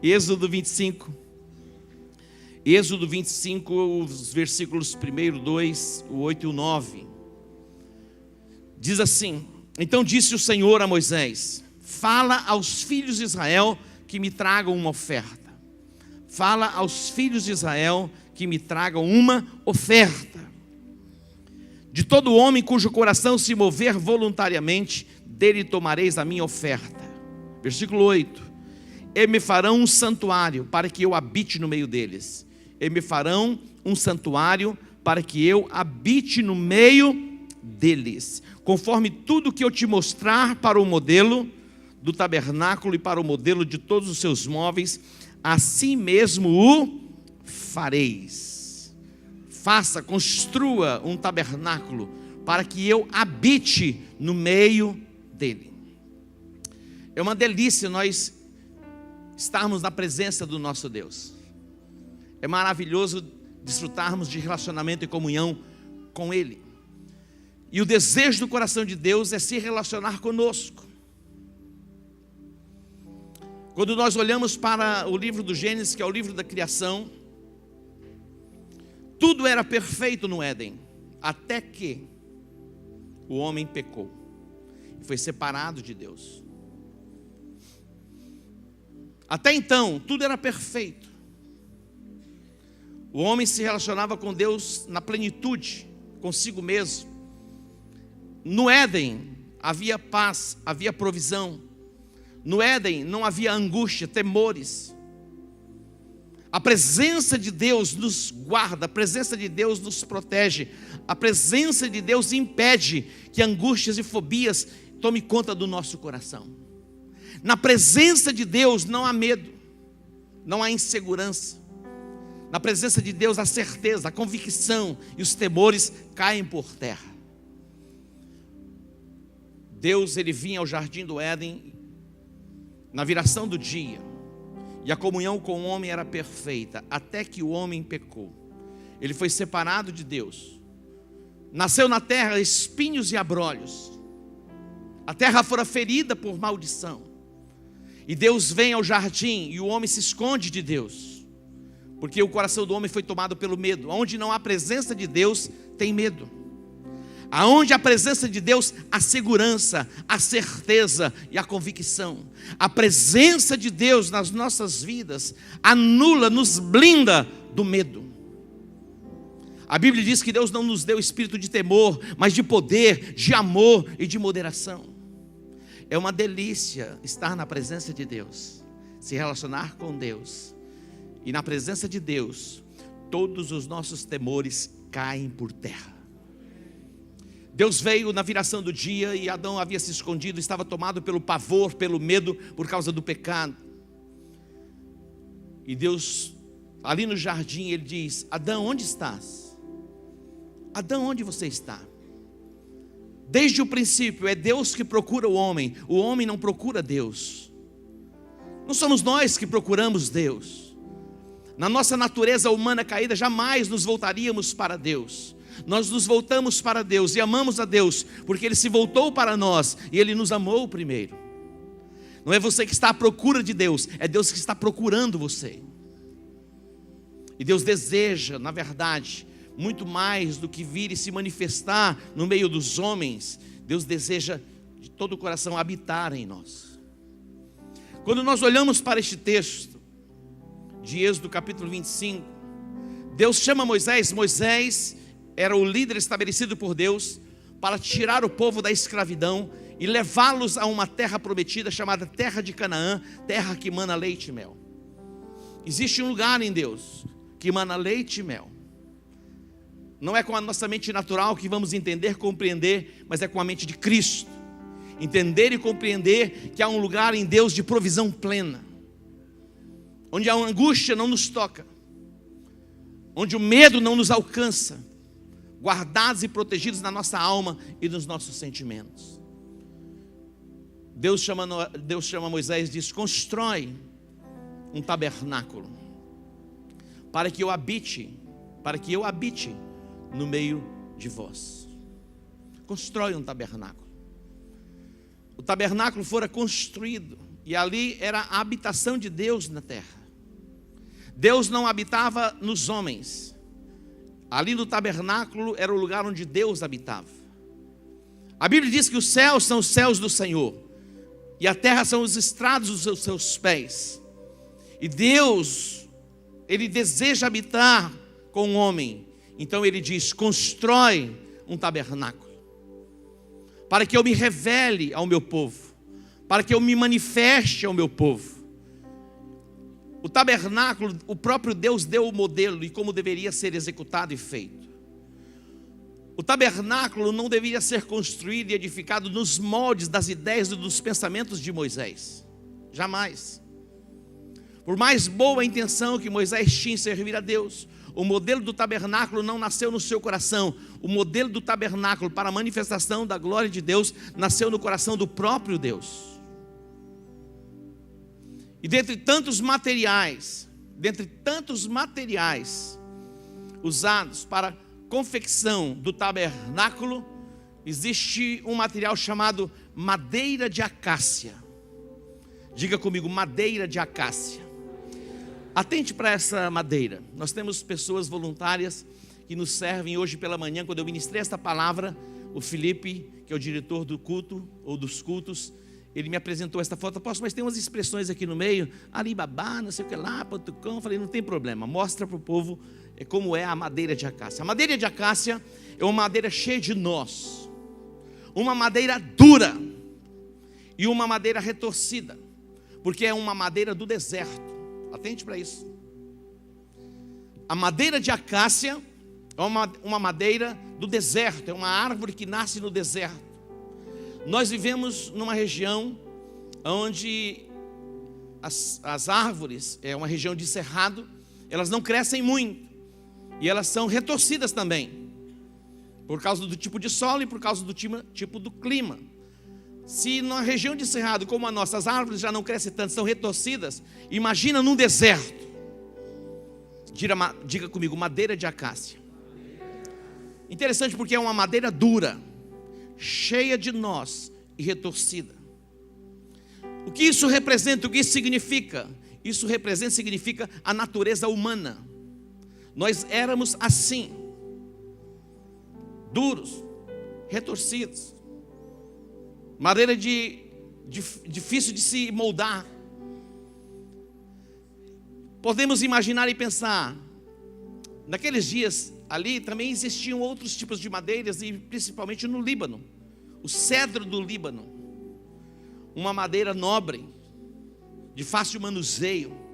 Êxodo 25. Êxodo 25, os versículos 1, 2, o 8 e o 9. Diz assim: então disse o Senhor a Moisés: fala aos filhos de Israel que me tragam uma oferta. Fala aos filhos de Israel que me tragam uma oferta. De todo homem cujo coração se mover voluntariamente, dele tomareis a minha oferta. Versículo 8: e me farão um santuário para que eu habite no meio deles. E me farão um santuário para que eu habite no meio deles, conforme tudo que eu te mostrar para o modelo do tabernáculo e para o modelo de todos os seus móveis, assim mesmo o fareis. Faça, construa um tabernáculo para que eu habite no meio dele. É uma delícia nós estarmos na presença do nosso Deus. É maravilhoso desfrutarmos de relacionamento e comunhão com Ele. E o desejo do coração de Deus é se relacionar conosco. Quando nós olhamos para o livro do Gênesis, que é o livro da criação, tudo era perfeito no Éden, até que o homem pecou e foi separado de Deus. Até então, tudo era perfeito. O homem se relacionava com Deus na plenitude, consigo mesmo. No Éden havia paz, havia provisão. No Éden não havia angústia, temores. A presença de Deus nos guarda, a presença de Deus nos protege. A presença de Deus impede que angústias e fobias tomem conta do nosso coração. Na presença de Deus não há medo, não há insegurança. Na presença de Deus a certeza, a convicção e os temores caem por terra. Deus, ele vinha ao jardim do Éden na viração do dia, e a comunhão com o homem era perfeita, até que o homem pecou. Ele foi separado de Deus. Nasceu na terra espinhos e abrolhos. A terra fora ferida por maldição. E Deus vem ao jardim e o homem se esconde de Deus. Porque o coração do homem foi tomado pelo medo. Onde não há presença de Deus, tem medo. Aonde a presença de Deus, a segurança, a certeza e a convicção. A presença de Deus nas nossas vidas anula, nos blinda do medo. A Bíblia diz que Deus não nos deu espírito de temor, mas de poder, de amor e de moderação. É uma delícia estar na presença de Deus, se relacionar com Deus. E na presença de Deus, todos os nossos temores caem por terra. Deus veio na viração do dia e Adão havia se escondido, estava tomado pelo pavor, pelo medo, por causa do pecado. E Deus, ali no jardim, ele diz: Adão, onde estás? Adão, onde você está? Desde o princípio, é Deus que procura o homem não procura Deus. Não somos nós que procuramos Deus. Na nossa natureza humana caída, jamais nos voltaríamos para Deus. Nós nos voltamos para Deus e amamos a Deus, porque Ele se voltou para nós e Ele nos amou primeiro. Não é você que está à procura de Deus, é Deus que está procurando você. E Deus deseja, na verdade, muito mais do que vir e se manifestar no meio dos homens. Deus deseja de todo o coração habitar em nós. Quando nós olhamos para este texto de Êxodo capítulo 25, Deus chama Moisés. Moisés era o líder estabelecido por Deus para tirar o povo da escravidão e levá-los a uma terra prometida chamada terra de Canaã, terra que mana leite e mel. Existe um lugar em Deus que mana leite e mel. Não é com a nossa mente natural que vamos entender, compreender, mas é com a mente de Cristo. Entender e compreender que há um lugar em Deus de provisão plena, onde a angústia não nos toca, onde o medo não nos alcança, guardados e protegidos na nossa alma e nos nossos sentimentos. Deus chama Moisés e diz: constrói um tabernáculo para que eu habite no meio de vós. Constrói um tabernáculo. O tabernáculo fora construído E ali era a habitação de Deus na terra. Deus não habitava nos homens. Ali no tabernáculo era o lugar onde Deus habitava. A Bíblia diz que os céus são os céus do Senhor, e a terra são os estrados dos seus pés. E Deus, Ele deseja habitar com o homem. Então Ele diz: constrói um tabernáculo, para que eu me revele ao meu povo, para que eu me manifeste ao meu povo. O tabernáculo, o próprio Deus deu o modelo e como deveria ser executado e feito. O tabernáculo não deveria ser construído e edificado nos moldes das ideias e dos pensamentos de Moisés. Jamais. Por mais boa a intenção que Moisés tinha em servir a Deus, o modelo do tabernáculo não nasceu no seu coração. O modelo do tabernáculo para a manifestação da glória de Deus nasceu no coração do próprio Deus. E dentre tantos materiais usados para confecção do tabernáculo, existe um material chamado madeira de acácia. Diga comigo, madeira de acácia. Atente para essa madeira. Nós temos pessoas voluntárias que nos servem hoje pela manhã. Quando eu ministrei esta palavra, o Felipe, que é o diretor do culto, ou dos cultos, ele me apresentou esta foto. Apóstolo, mas tem umas expressões aqui no meio, Alibaba, não sei o que lá, Patucão. Eu falei, não tem problema, mostra para o povo como é a madeira de acácia. A madeira de acácia é uma madeira cheia de nós, uma madeira dura e uma madeira retorcida, porque é uma madeira do deserto. Atente para isso. A madeira de acácia é uma madeira do deserto, é uma árvore que nasce no deserto. Nós vivemos numa região onde as árvores, é uma região de cerrado, elas não crescem muito, e elas são retorcidas também, por causa do tipo de solo e por causa do tipo do clima. Se numa região de cerrado como a nossa, as árvores já não crescem tanto, são retorcidas, imagina num deserto. Diga comigo, madeira de acácia. Interessante porque é uma madeira dura, cheia de nós e retorcida. O que isso representa? O que isso significa? Isso significa a natureza humana. Nós éramos assim, duros, retorcidos, madeira difícil de se moldar. Podemos imaginar e pensar, naqueles dias ali também existiam outros tipos de madeiras, e principalmente no Líbano, o cedro do Líbano, uma madeira nobre, de fácil manuseio.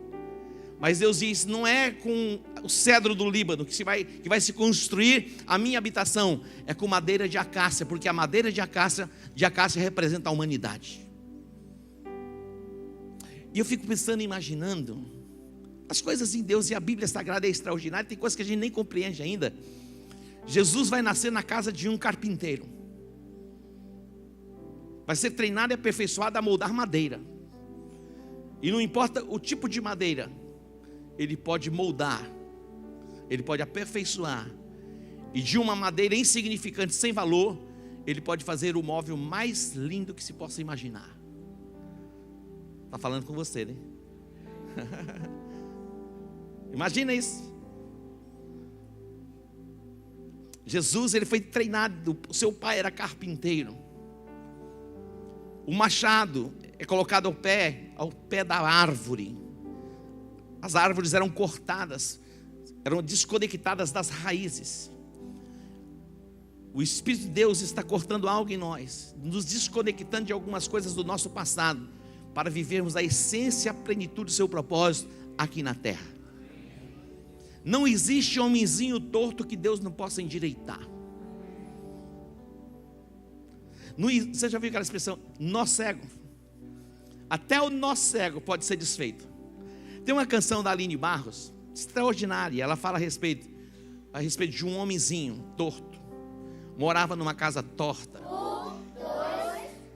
Mas Deus diz, não é com o cedro do Líbano que vai se construir a minha habitação, é com madeira de acácia, porque a madeira de acácia representa a humanidade. E eu fico pensando, imaginando as coisas em Deus, e a Bíblia Sagrada é extraordinária, tem coisas que a gente nem compreende ainda. Jesus vai nascer na casa de um carpinteiro, vai ser treinado e aperfeiçoado a moldar madeira, e não importa o tipo de madeira, ele pode moldar, ele pode aperfeiçoar, e de uma madeira insignificante, sem valor, ele pode fazer o móvel mais lindo que se possa imaginar. Está falando com você, né? Imagina isso. Jesus, ele foi treinado, o seu pai era carpinteiro. O machado é colocado ao pé da árvore. As árvores eram cortadas, eram desconectadas das raízes. O Espírito de Deus está cortando algo em nós, nos desconectando de algumas coisas do nosso passado, para vivermos a essência e a plenitude do seu propósito aqui na terra. Não existe homenzinho torto que Deus não possa endireitar. Você já viu aquela expressão, nó cego? Até o nó cego pode ser desfeito. Tem uma canção da Aline Barros, extraordinária. Ela fala a respeito de um homenzinho torto. Morava numa casa torta. 1, 2,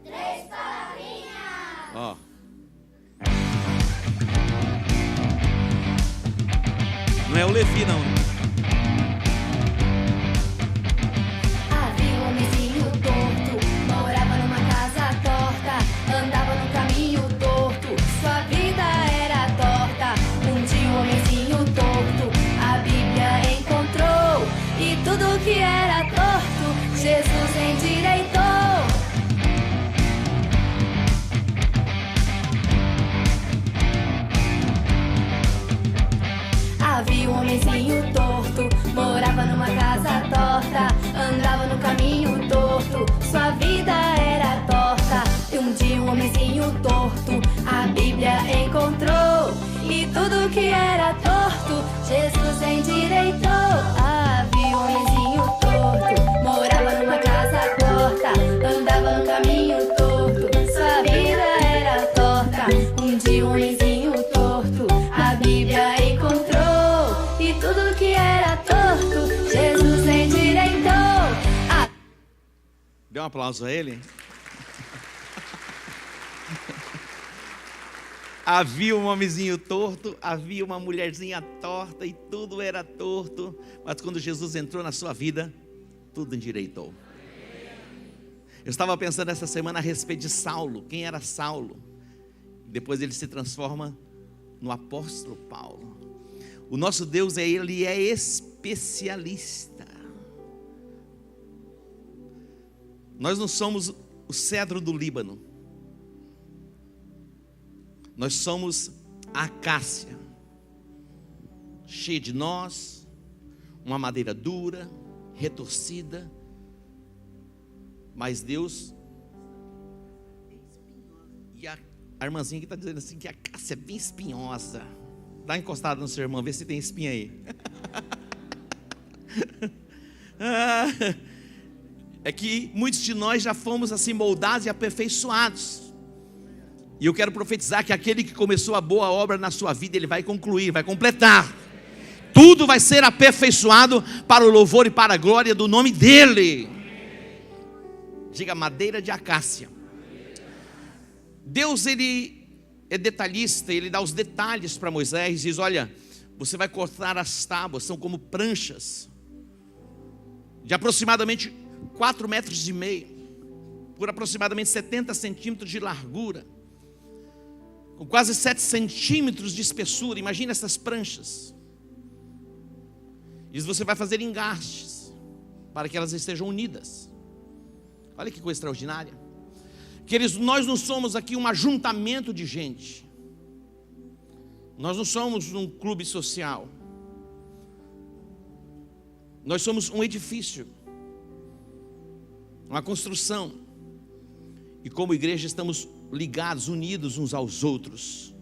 3 palavrinhas. Ó. Não é o Levi, não. Havia um homenzinho torto, morava numa casa torta, andava num caminho torto, endireitou. Havia um homenzinho torto, morava numa casa torta, andava no caminho torto, sua vida era torta. Um dia um homenzinho torto, a Bíblia encontrou, e tudo que era torto, Jesus endireitou. Dê um aplauso a ele. Havia um homenzinho torto, havia uma mulherzinha torta e tudo era torto. Mas quando Jesus entrou na sua vida, tudo endireitou. Eu estava pensando essa semana a respeito de Saulo. Quem era Saulo? Depois ele se transforma no apóstolo Paulo. O nosso Deus, ele é especialista. Nós não somos o cedro do Líbano. Nós somos a acácia, cheia de nós, uma madeira dura, retorcida, mas Deus, e a irmãzinha que está dizendo assim, que a acácia é bem espinhosa. Dá uma encostada no seu irmão, vê se tem espinha aí. É que muitos de nós já fomos assim moldados e aperfeiçoados. E eu quero profetizar que aquele que começou a boa obra na sua vida, ele vai concluir, vai completar. Tudo vai ser aperfeiçoado para o louvor e para a glória do nome dele. Diga, madeira de acácia. Deus, ele é detalhista, ele dá os detalhes para Moisés. Diz, olha, você vai cortar as tábuas, são como pranchas, de aproximadamente 4,5 metros, por aproximadamente 70 centímetros de largura, com quase 7 centímetros de espessura. Imagina essas pranchas. E você vai fazer engastes para que elas estejam unidas. Olha que coisa extraordinária. Queridos, nós não somos aqui um ajuntamento de gente. Nós não somos um clube social. Nós somos um edifício, uma construção. E como igreja estamos ligados, unidos uns aos outros.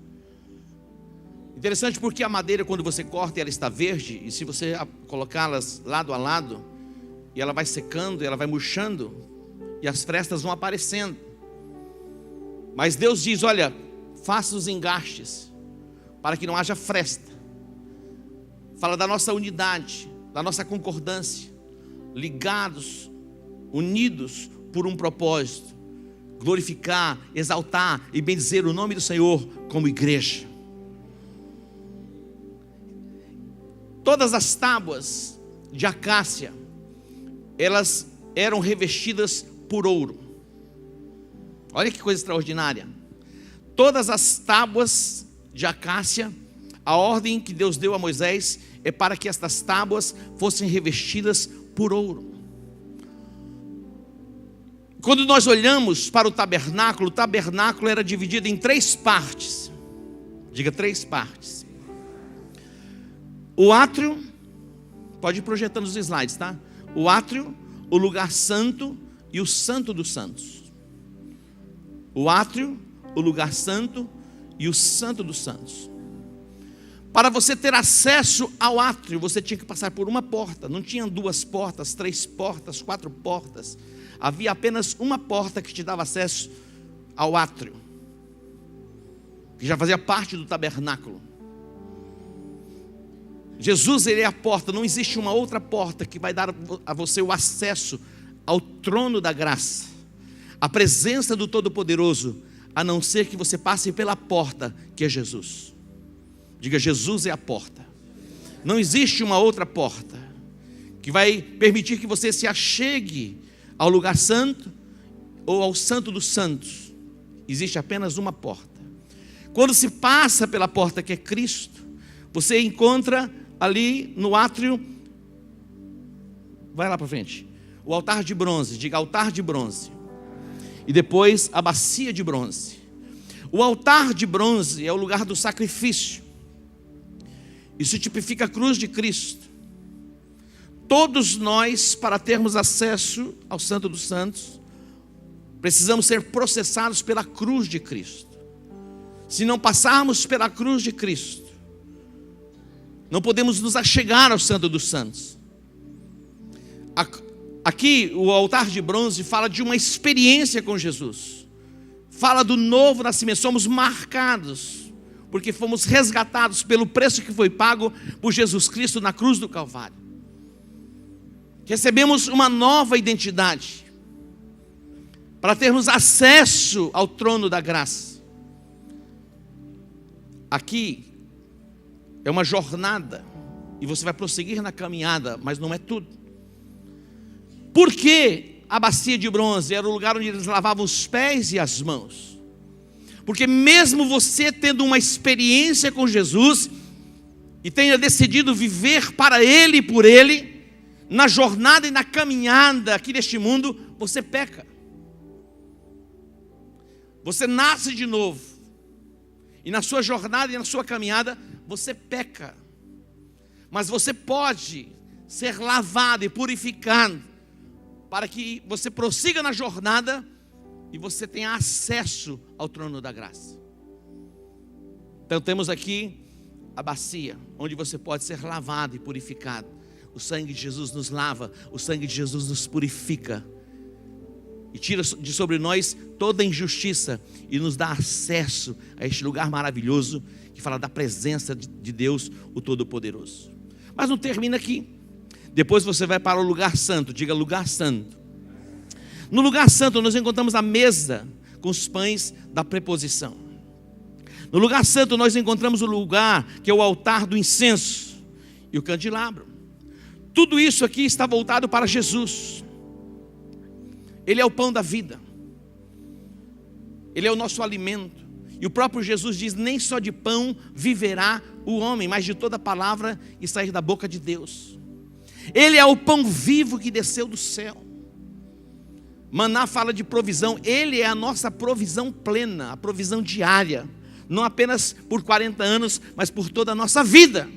Interessante porque a madeira, quando você corta, ela está verde, e se você colocá-las lado a lado, e ela vai secando, ela vai murchando, e as frestas vão aparecendo. Mas Deus diz, olha, faça os engastes, para que não haja fresta. Fala da nossa unidade, da nossa concordância, ligados, unidos por um propósito: glorificar, exaltar e bendizer o nome do Senhor como igreja. Todas as tábuas de acácia, elas eram revestidas por ouro. Olha que coisa extraordinária. Todas as tábuas de acácia, a ordem que Deus deu a Moisés é para que estas tábuas fossem revestidas por ouro. Quando nós olhamos para o tabernáculo era dividido em 3 partes. Diga, 3 partes. O átrio, pode ir projetando os slides, tá? O átrio, o lugar santo e o santo dos santos. O átrio, o lugar santo e o santo dos santos. Para você ter acesso ao átrio, você tinha que passar por uma porta. Não tinha 2 portas, 3 portas, 4 portas. Havia apenas uma porta que te dava acesso ao átrio, que já fazia parte do tabernáculo. Jesus, ele é a porta. Não existe uma outra porta que vai dar a você o acesso ao trono da graça, a presença do Todo-Poderoso, a não ser que você passe pela porta que é Jesus. Diga, Jesus é a porta. Não existe uma outra porta que vai permitir que você se achegue ao lugar santo ou ao santo dos santos. Existe apenas uma porta. Quando se passa pela porta que é Cristo, você encontra ali no átrio, vai lá para frente, o altar de bronze. Diga, altar de bronze. E depois a bacia de bronze. O altar de bronze é o lugar do sacrifício. Isso tipifica a cruz de Cristo. Todos nós, para termos acesso ao Santo dos Santos, precisamos ser processados pela cruz de Cristo. Se não passarmos pela cruz de Cristo, Não podemos nos achegar ao Santo dos Santos. Aqui o altar de bronze fala de uma experiência com Jesus. Fala do novo nascimento. Somos marcados, porque fomos resgatados pelo preço que foi pago por Jesus Cristo na cruz do Calvário. Recebemos uma nova identidade, para termos acesso ao trono da graça. Aqui é uma jornada, e você vai prosseguir na caminhada, mas não é tudo. Por que a bacia de bronze era o lugar onde eles lavavam os pés e as mãos? Porque mesmo você tendo uma experiência com Jesus, e tenha decidido viver para Ele e por Ele, na jornada e na caminhada aqui neste mundo, você peca. Você nasce de novo, e na sua jornada e na sua caminhada, você peca. Mas você pode ser lavado e purificado, para que você prossiga na jornada, e você tenha acesso ao trono da graça. Então temos aqui a bacia, onde você pode ser lavado e purificado. O sangue de Jesus nos lava, o sangue de Jesus nos purifica, e tira de sobre nós toda injustiça, e nos dá acesso a este lugar maravilhoso, que fala da presença de Deus, o Todo-Poderoso. Mas não termina aqui. Depois você vai para o lugar santo. Diga lugar santo. No lugar santo nós encontramos a mesa com os pães da preposição. No lugar santo nós encontramos o lugar que é o altar do incenso e o candelabro. Tudo isso aqui está voltado para Jesus. Ele é o pão da vida. Ele é o nosso alimento. E o próprio Jesus diz: nem só de pão viverá o homem, mas de toda palavra que sair da boca de Deus. Ele é o pão vivo que desceu do céu. Maná fala de provisão. Ele é a nossa provisão plena, a provisão diária, não apenas por 40 anos, mas por toda a nossa vida.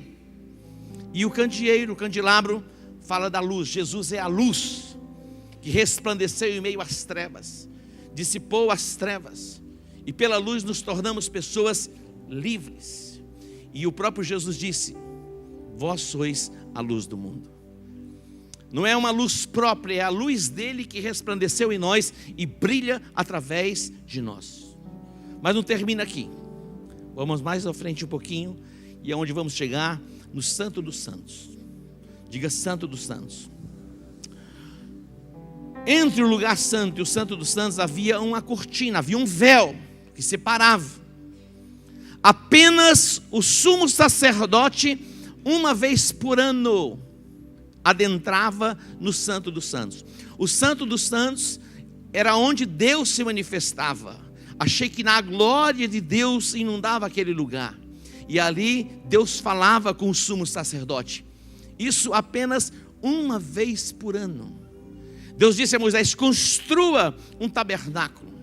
E o candeeiro, o candelabro, fala da luz. Jesus é a luz que resplandeceu em meio às trevas, dissipou as trevas, e pela luz nos tornamos pessoas livres. E o próprio Jesus disse: vós sois a luz do mundo. Não é uma luz própria, é a luz dele que resplandeceu em nós e brilha através de nós. Mas não termina aqui. Vamos mais à frente um pouquinho, e é onde vamos chegar no Santo dos Santos. Diga Santo dos Santos. Entre o lugar santo e o Santo dos Santos havia uma cortina, havia um véu que separava. Apenas o sumo sacerdote, uma vez por ano, adentrava no Santo dos Santos. O Santo dos Santos era onde Deus se manifestava. Achei que na glória de Deus inundava aquele lugar, e ali Deus falava com o sumo sacerdote. Isso apenas uma vez por ano. Deus disse a Moisés: construa um tabernáculo,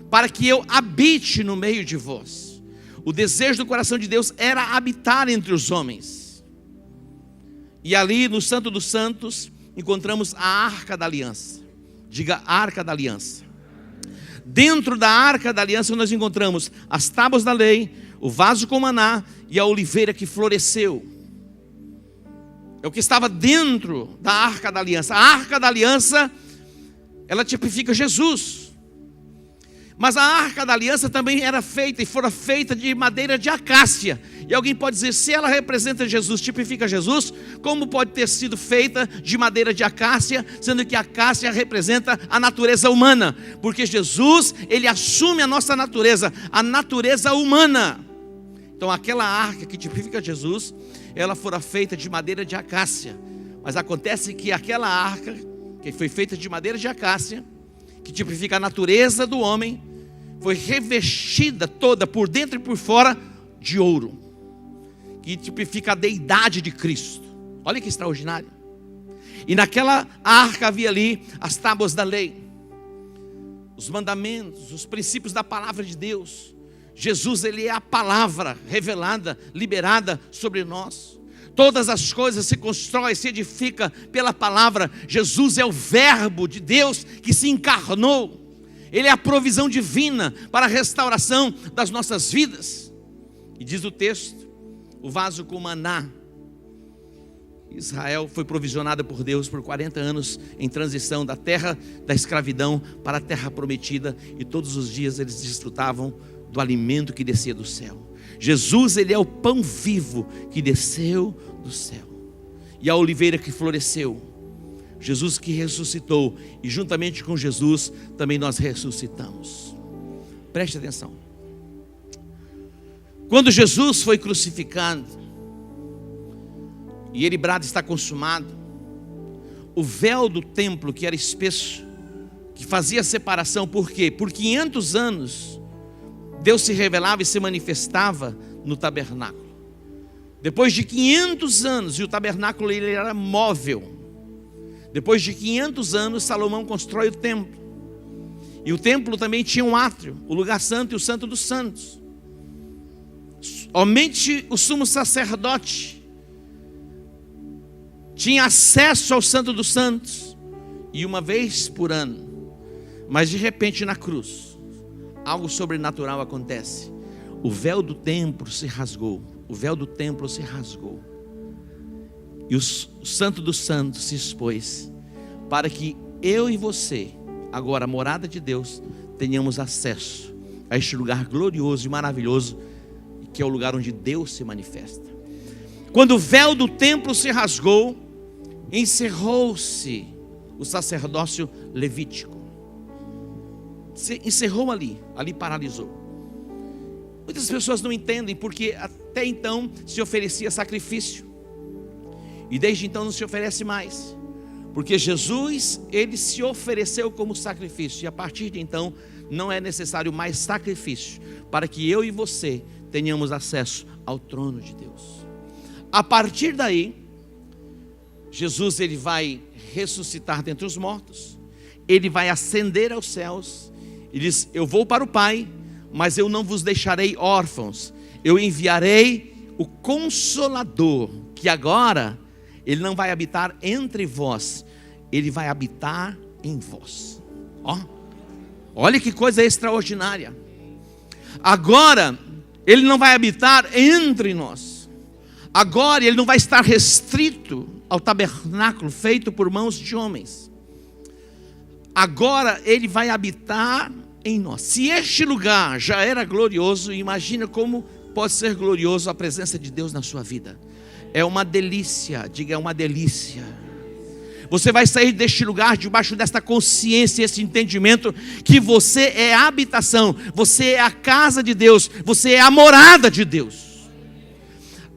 para que eu habite no meio de vós. O desejo do coração de Deus era habitar entre os homens. E ali no Santo dos Santos encontramos a Arca da Aliança. Diga Arca da Aliança. Dentro da Arca da Aliança nós encontramos as tábuas da lei, o vaso com maná e a oliveira que floresceu. É o que estava dentro da Arca da Aliança. A Arca da Aliança, ela tipifica Jesus. Mas a Arca da Aliança também era feita, e fora feita de madeira de acácia. E alguém pode dizer: se ela representa Jesus, tipifica Jesus, como pode ter sido feita de madeira de acácia, sendo que a acácia representa a natureza humana? Porque Jesus, ele assume a nossa natureza, a natureza humana. Então aquela arca que tipifica Jesus, ela fora feita de madeira de acácia. Mas acontece que aquela arca, que foi feita de madeira de acácia, que tipifica a natureza do homem, foi revestida toda por dentro e por fora de ouro, que tipifica a deidade de Cristo. Olha que extraordinário. E naquela arca havia ali as tábuas da lei, os mandamentos, os princípios da palavra de Deus. Jesus, ele é a palavra revelada, liberada sobre nós. Todas as coisas se constroem, se edificam pela palavra. Jesus é o verbo de Deus que se encarnou. Ele é a provisão divina para a restauração das nossas vidas. E diz o texto: o vaso com maná Israel foi provisionada por Deus por 40 anos em transição da terra da escravidão para a terra prometida, e todos os dias eles desfrutavam do alimento que descia do céu. Jesus, ele é o pão vivo que desceu do céu, e a oliveira que floresceu. Jesus que ressuscitou, e juntamente com Jesus também nós ressuscitamos. Preste atenção. Quando Jesus foi crucificado e ele brada: está consumado, o véu do templo, que era espesso, que fazia separação, por quê? Por 500 anos Deus se revelava e se manifestava no tabernáculo. Depois de 500 anos, e o tabernáculo ele era móvel, depois de 500 anos Salomão constrói o templo, e o templo também tinha um átrio, o lugar santo e o santo dos santos. Somente o sumo sacerdote tinha acesso ao santo dos santos, e uma vez por ano. Mas de repente na cruz, algo sobrenatural acontece. O véu do templo se rasgou. O véu do templo se rasgou, e o santo dos santos se expôs, para que eu e você, agora a morada de Deus, tenhamos acesso a este lugar glorioso e maravilhoso, que é o lugar onde Deus se manifesta. Quando o véu do templo se rasgou, encerrou-se o sacerdócio levítico. Se encerrou ali paralisou. Muitas pessoas não entendem, porque até então se oferecia sacrifício, e desde então não se oferece mais, porque Jesus, ele se ofereceu como sacrifício, e a partir de então não é necessário mais sacrifício, para que eu e você tenhamos acesso ao trono de Deus. A partir daí, Jesus, ele vai ressuscitar dentre os mortos, ele vai ascender aos céus, e diz: eu vou para o Pai, mas eu não vos deixarei órfãos, eu enviarei o Consolador, que agora ele não vai habitar entre vós, ele vai habitar em vós. Olha que coisa extraordinária. Agora ele não vai habitar entre nós, agora ele não vai estar restrito ao tabernáculo feito por mãos de homens. Agora ele vai habitar em nós. Se este lugar já era glorioso, imagina como pode ser glorioso a presença de Deus na sua vida. É uma delícia, diga, é uma delícia. Você vai sair deste lugar debaixo desta consciência, esse entendimento que você é a habitação, você é a casa de Deus, você é a morada de Deus.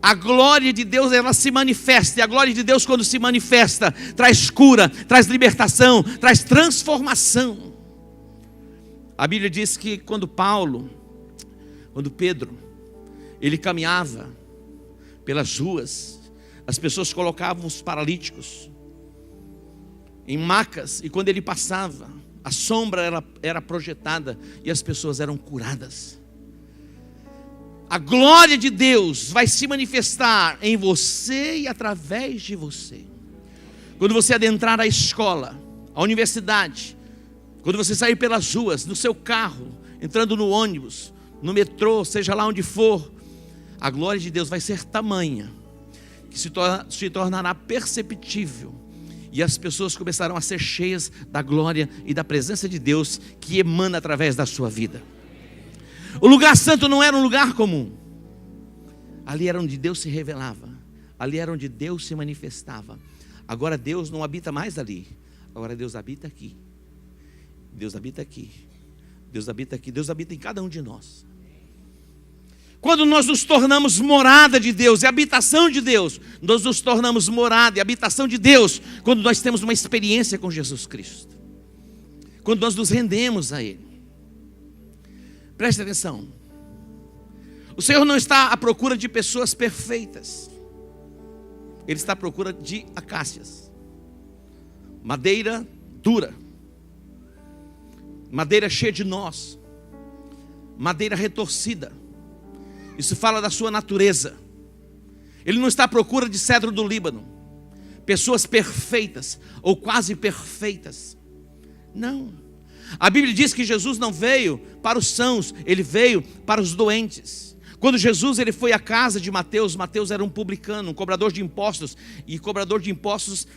A glória de Deus, ela se manifesta, e a glória de Deus, quando se manifesta, traz cura, traz libertação, traz transformação. A Bíblia diz que quando Pedro, ele caminhava pelas ruas, as pessoas colocavam os paralíticos em macas, e quando ele passava, a sombra era projetada e as pessoas eram curadas. A glória de Deus vai se manifestar em você e através de você. Quando você adentrar a escola, a universidade, quando você sair pelas ruas, no seu carro, entrando no ônibus, no metrô, seja lá onde for, a glória de Deus vai ser tamanha, que se tornará perceptível, e as pessoas começarão a ser cheias da glória e da presença de Deus, que emana através da sua vida. O lugar santo não era um lugar comum, ali era onde Deus se revelava, ali era onde Deus se manifestava. Agora Deus não habita mais ali, agora Deus habita aqui. Deus habita aqui, Deus habita aqui, Deus habita em cada um de nós. Quando nós nos tornamos morada de Deus e habitação de Deus, nós nos tornamos morada e habitação de Deus quando nós temos uma experiência com Jesus Cristo, quando nós nos rendemos a Ele. Preste atenção, o Senhor não está à procura de pessoas perfeitas, Ele está à procura de acácias, madeira dura, madeira cheia de nós, madeira retorcida. Isso fala da sua natureza. Ele não está à procura de cedro do Líbano, pessoas perfeitas ou quase perfeitas. Não. A Bíblia diz que Jesus não veio para os sãos, Ele veio para os doentes. Quando Jesus ele foi à casa de Mateus, Mateus era um publicano, um cobrador de impostos, e cobrador de impostos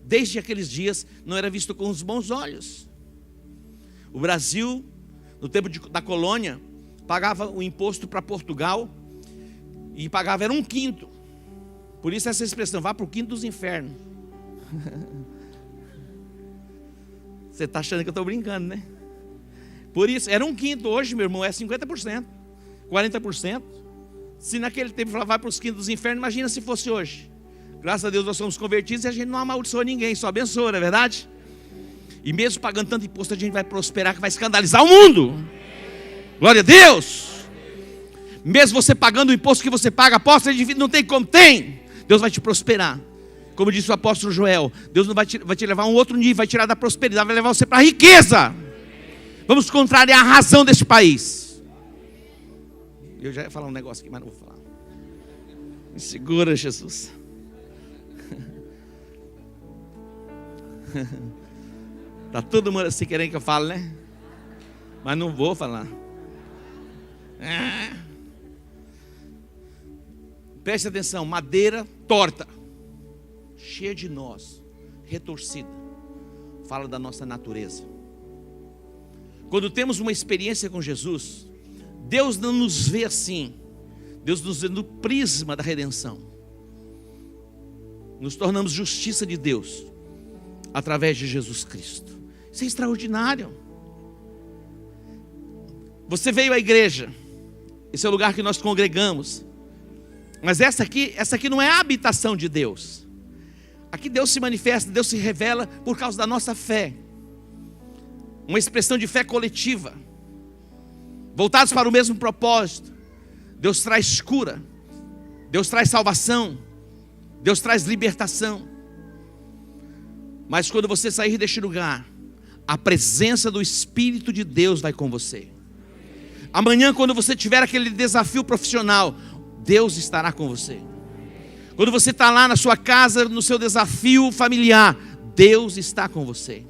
desde aqueles dias não era visto com os bons olhos. O Brasil, no tempo da colônia, pagava o imposto para Portugal e pagava, era 1/5. Por isso essa expressão, vá para o quinto dos infernos. Você está achando que eu estou brincando, né? Por isso, era 1/5, hoje, meu irmão, é 50%, 40%. Se naquele tempo falava, vai para os quintos dos infernos, imagina se fosse hoje. Graças a Deus nós somos convertidos e a gente não amaldiçoa ninguém, só abençoa, não é verdade? E mesmo pagando tanto imposto, a gente vai prosperar, que vai escandalizar o mundo. Glória a Deus. Mesmo você pagando o imposto que você paga, apóstolo, não tem como, tem. Deus vai te prosperar. Como disse o apóstolo Joel, Deus não vai te levar a um outro nível, vai tirar da prosperidade, vai levar você para a riqueza. Vamos contrariar a razão deste país. Eu já ia falar um negócio aqui, mas não vou falar. Me segura, Jesus. Está todo mundo assim querendo que eu fale, né? Mas não vou falar. Preste atenção, madeira torta, cheia de nós, retorcida, fala da nossa natureza. Quando temos uma experiência com Jesus, Deus não nos vê assim. Deus nos vê no prisma da redenção. Nos tornamos justiça de Deus através de Jesus Cristo. Isso é extraordinário. Você veio à igreja, esse é o lugar que nós congregamos, mas essa aqui não é a habitação de Deus. Aqui Deus se manifesta, Deus se revela por causa da nossa fé. Uma expressão de fé coletiva, voltados para o mesmo propósito. Deus traz cura, Deus traz salvação, Deus traz libertação. Mas quando você sair deste lugar, a presença do Espírito de Deus vai com você. Amanhã, quando você tiver aquele desafio profissional, Deus estará com você. Quando você está lá na sua casa, no seu desafio familiar, Deus está com você.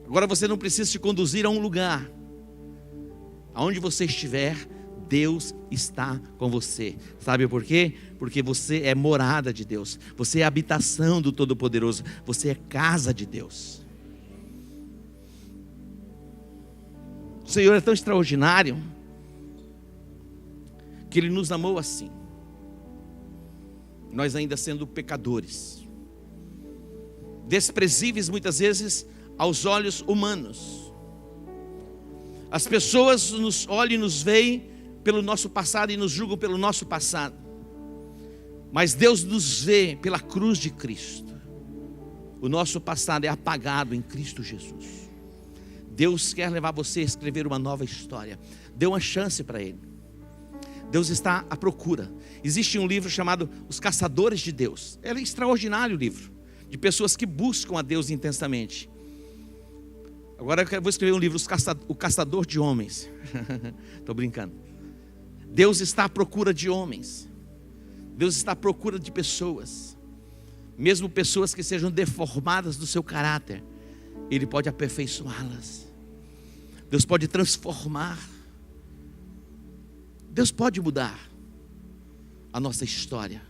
Agora você não precisa se conduzir a um lugar. Aonde você estiver, Deus está com você. Sabe por quê? Porque você é morada de Deus. Você é habitação do Todo-Poderoso. Você é casa de Deus. O Senhor é tão extraordinário que Ele nos amou assim. Nós ainda sendo pecadores, desprezíveis muitas vezes aos olhos humanos. As pessoas nos olham e nos veem pelo nosso passado e nos julgam pelo nosso passado. Mas Deus nos vê pela cruz de Cristo. O nosso passado é apagado em Cristo Jesus. Deus quer levar você a escrever uma nova história. Dê uma chance para Ele. Deus está à procura. Existe um livro chamado Os Caçadores de Deus. É um extraordinário livro, de pessoas que buscam a Deus intensamente. Agora eu vou escrever um livro, O Caçador de Homens. Estou brincando. Deus está à procura de homens. Deus está à procura de pessoas. Mesmo pessoas que sejam deformadas do seu caráter, Ele pode aperfeiçoá-las. Deus pode transformar. Deus pode mudar a nossa história.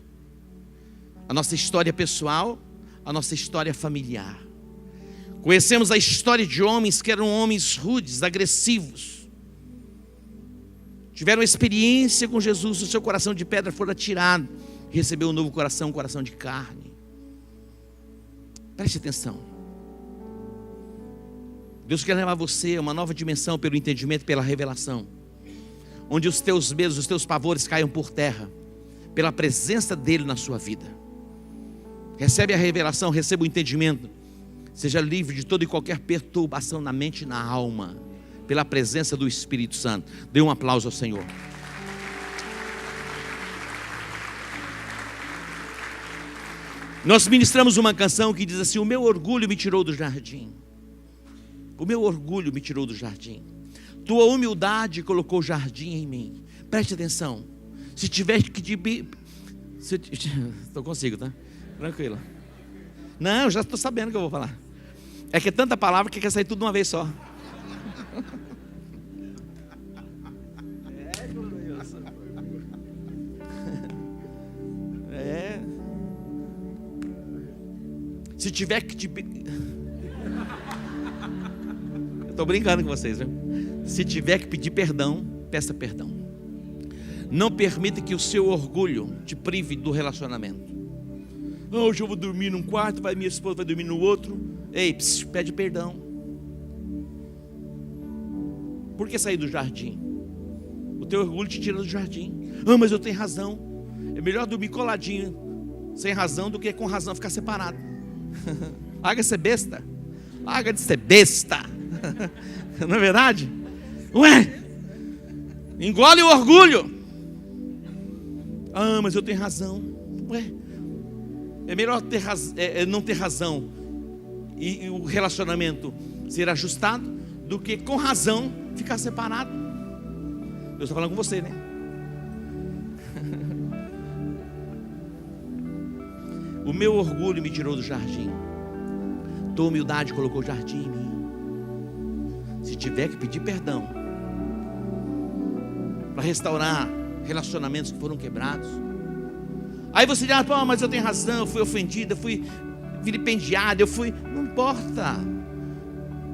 A nossa história pessoal, a nossa história familiar. Conhecemos a história de homens que eram homens rudes, agressivos. Tiveram experiência com Jesus, o seu coração de pedra foi tirado. Recebeu um novo coração, um coração de carne. Preste atenção. Deus quer levar você a uma nova dimensão pelo entendimento, pela revelação. Onde os teus medos, os teus pavores caiam por terra, pela presença dEle na sua vida. Recebe a revelação, receba o entendimento. Seja livre de toda e qualquer perturbação na mente e na alma, pela presença do Espírito Santo. Dê um aplauso ao Senhor. Nós ministramos uma canção que diz assim: o meu orgulho me tirou do jardim. O meu orgulho me tirou do jardim. Tua humildade colocou jardim em mim. Preste atenção. Se tiver que... Estou consigo, tá? Tranquilo. Não, eu já estou sabendo o que eu vou falar. É que é tanta palavra que quer sair tudo de uma vez só. Se tiver que te... Eu estou brincando com vocês, viu? Se tiver que pedir perdão, peça perdão. Não permita que o seu orgulho te prive do relacionamento. Hoje eu vou dormir num quarto, minha esposa vai dormir no outro. Ei, pede perdão. Por que sair do jardim? O teu orgulho te tira do jardim. Mas eu tenho razão. É melhor dormir coladinho, sem razão, do que com razão ficar separado. Larga de ser besta. Larga de ser besta. Não é verdade? Ué, engole o orgulho. Mas eu tenho razão. Ué, é melhor não ter razão e o relacionamento ser ajustado do que com razão ficar separado. Deus está falando com você, né? O meu orgulho me tirou do jardim. Tua humildade colocou o jardim em mim. Se tiver que pedir perdão para restaurar relacionamentos que foram quebrados, aí você diz, mas eu tenho razão, eu fui ofendido, eu fui vilipendiado, não importa.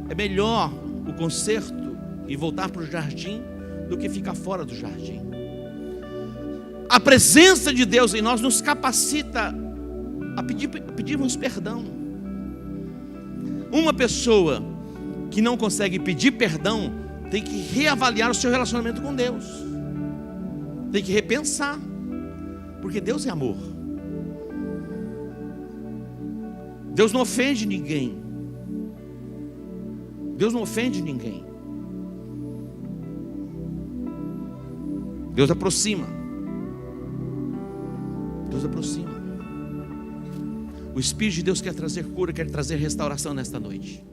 É melhor o conserto e voltar para o jardim do que ficar fora do jardim. A presença de Deus em nós nos capacita a pedirmos perdão. Uma pessoa que não consegue pedir perdão tem que reavaliar o seu relacionamento com Deus, tem que repensar, porque Deus é amor. Deus não ofende ninguém. Deus não ofende ninguém. Deus aproxima. Deus aproxima. O Espírito de Deus quer trazer cura, quer trazer restauração nesta noite.